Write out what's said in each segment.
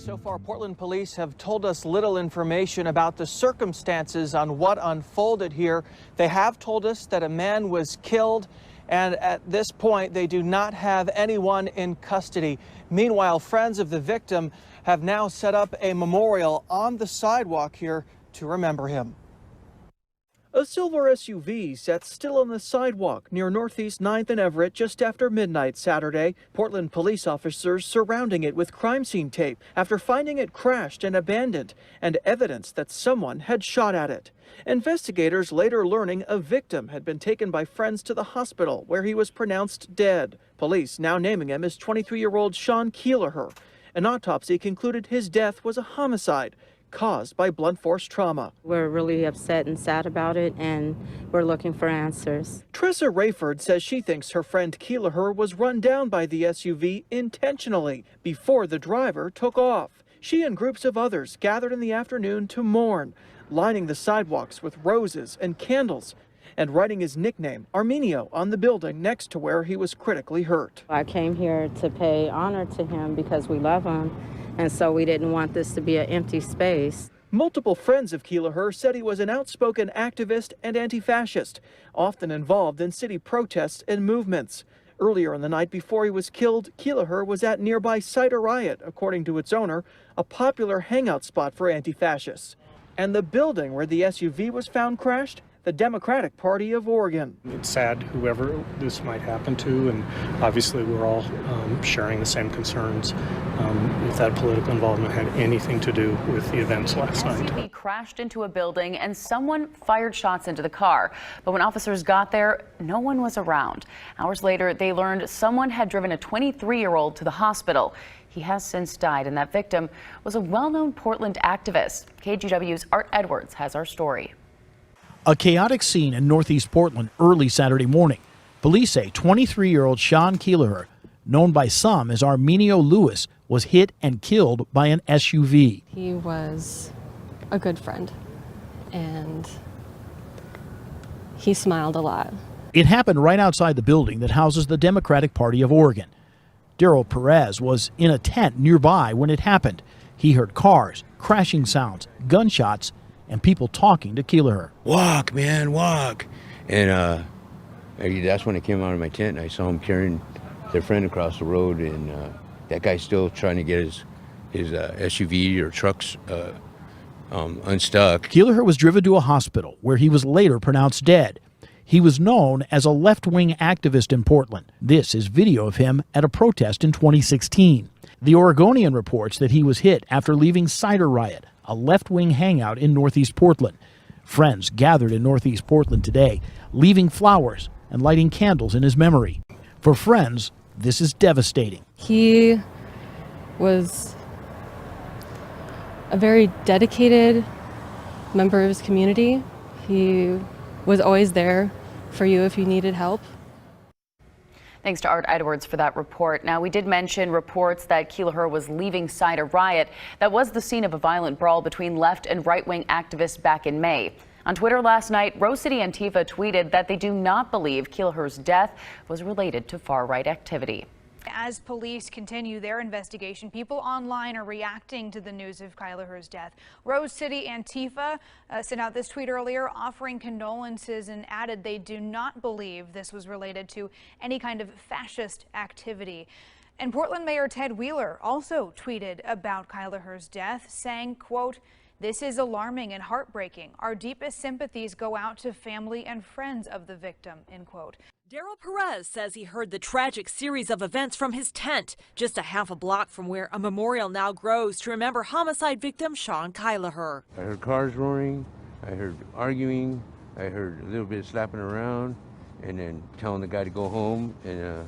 So far, Portland police have told us little information about the circumstances on what unfolded here. They have told us that a man was killed, and at this point, they do not have anyone in custody. Meanwhile, friends of the victim have now set up a memorial on the sidewalk here to remember him. A silver SUV sat still on the sidewalk near Northeast 9th and Everett just after midnight Saturday. Portland police officers surrounding it with crime scene tape after finding it crashed and abandoned and evidence that someone had shot at it. Investigators later learning a victim had been taken by friends to the hospital where he was pronounced dead. Police now naming him as 23-year-old Sean Keeleher. An autopsy concluded his death was a homicide caused by blunt force trauma. We're really upset and sad about it, and we're looking for answers. Tressa Rayford says she thinks her friend Keeleher was run down by the SUV intentionally before the driver took off. She and groups of others gathered in the afternoon to mourn, lining the sidewalks with roses and candles and writing his nickname, Arminio, on the building next to where he was critically hurt. I came here to pay honor to him because we love him. And so we didn't want this to be an empty space. Multiple friends of Keeleher said he was an outspoken activist and anti-fascist, often involved in city protests and movements. Earlier in the night before he was killed, Keeleher was at nearby Cider Riot, according to its owner, a popular hangout spot for anti-fascists. And the building where the SUV was found crashed, the Democratic Party of Oregon. It's sad whoever this might happen to, and obviously we're all sharing the same concerns if that political involvement had anything to do with the events last night. The SUV crashed into a building and someone fired shots into the car. But when officers got there, no one was around. Hours later, they learned someone had driven a 23-year-old to the hospital. He has since died, and that victim was a well-known Portland activist. KGW's Art Edwards has our story. A chaotic scene in Northeast Portland early Saturday morning. Police say 23-year-old Sean Keeleher, known by some as Arminio Lewis, was hit and killed by an SUV. He was a good friend, and he smiled a lot. It happened right outside the building that houses the Democratic Party of Oregon. Daryl Perez was in a tent nearby when it happened. He heard cars, crashing sounds, gunshots, and people talking to Keeleher. Walk, man, walk. And that's when I came out of my tent and I saw him carrying their friend across the road, and that guy's still trying to get his SUV or trucks unstuck. Keeleher was driven to a hospital where he was later pronounced dead. He was known as a left-wing activist in Portland. This is video of him at a protest in 2016. The Oregonian reports that he was hit after leaving Cider Riot, a left-wing hangout in Northeast Portland. Friends gathered in Northeast Portland today, leaving flowers and lighting candles in his memory. For friends, this is devastating. He was a very dedicated member of his community. He was always there for you if you needed help. Thanks to Art Edwards for that report. Now, we did mention reports that Keeleher was leaving Cider Riot. That was the scene of a violent brawl between left and right-wing activists back in May. On Twitter last night, Rose City Antifa tweeted that they do not believe Keeleher's death was related to far-right activity. As police continue their investigation, people online are reacting to the news of Keeleher's death. Rose City Antifa sent out this tweet earlier offering condolences and added they do not believe this was related to any kind of fascist activity. And Portland Mayor Ted Wheeler also tweeted about Keeleher's death, saying, quote, "This is alarming and heartbreaking. Our deepest sympathies go out to family and friends of the victim," end quote. Daryl Perez says he heard the tragic series of events from his tent, just a half a block from where a memorial now grows to remember homicide victim Sean Keeleher. I heard cars roaring, I heard arguing, I heard a little bit of slapping around, and then telling the guy to go home, and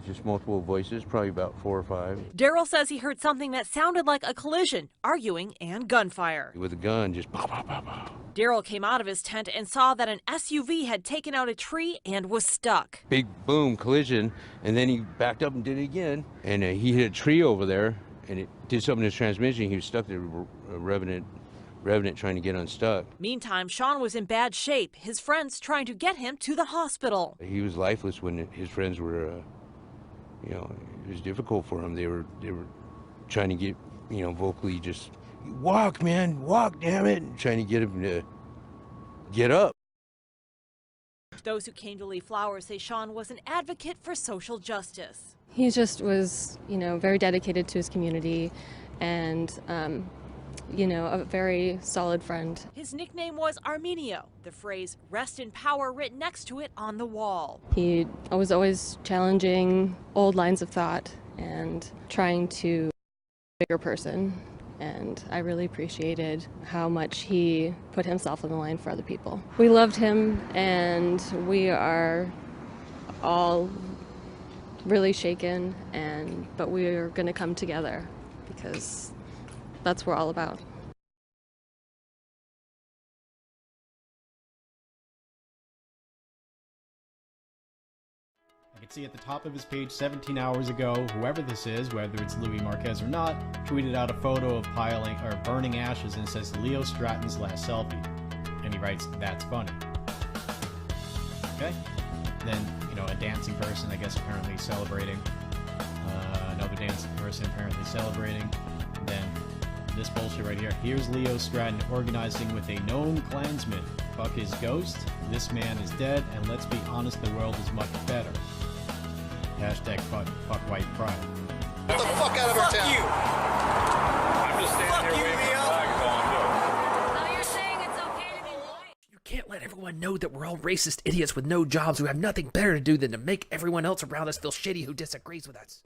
just multiple voices, probably about 4 or 5. Daryl says he heard something that sounded like a collision, arguing, and gunfire. With a gun, just pow, pow, pow, pow. Daryl came out of his tent and saw that an SUV had taken out a tree and was stuck. Big boom, collision, and then he backed up and did it again, and he hit a tree over there, and it did something to his transmission. He was stuck there, revving it, trying to get unstuck. Meantime, Sean was in bad shape, his friends trying to get him to the hospital. He was lifeless when his friends were, it was difficult for him. They were trying to get, vocally just, walk, man, walk, damn it, and trying to get him to get up. Those who came to leave flowers say Sean was an advocate for social justice. He just was, very dedicated to his community and, a very solid friend. His nickname was Armenio, the phrase "rest in power" written next to it on the wall. He was always challenging old lines of thought and trying to be a bigger person. And I really appreciated how much he put himself on the line for other people. We loved him, and we are all really shaken, but we are going to come together because that's what we're all about. I can see at the top of his page 17 hours ago, whoever this is, whether it's Louis Marquez or not, tweeted out a photo of burning ashes, and it says Leo Stratton's last selfie. And he writes, "That's funny." Okay. Then, a dancing person, I guess, apparently celebrating. Another dancing person apparently celebrating. And then this bullshit right here. Here's Leo Stratton organizing with a known Klansman. Fuck his ghost. This man is dead, and let's be honest, the world is much better. Hashtag fuck white pride. Get the fuck out of our town. You. I'm just standing here waving the flag is all I'm doing. So you're saying it's okay to be white? You can't let everyone know that we're all racist idiots with no jobs who have nothing better to do than to make everyone else around us feel shitty who disagrees with us.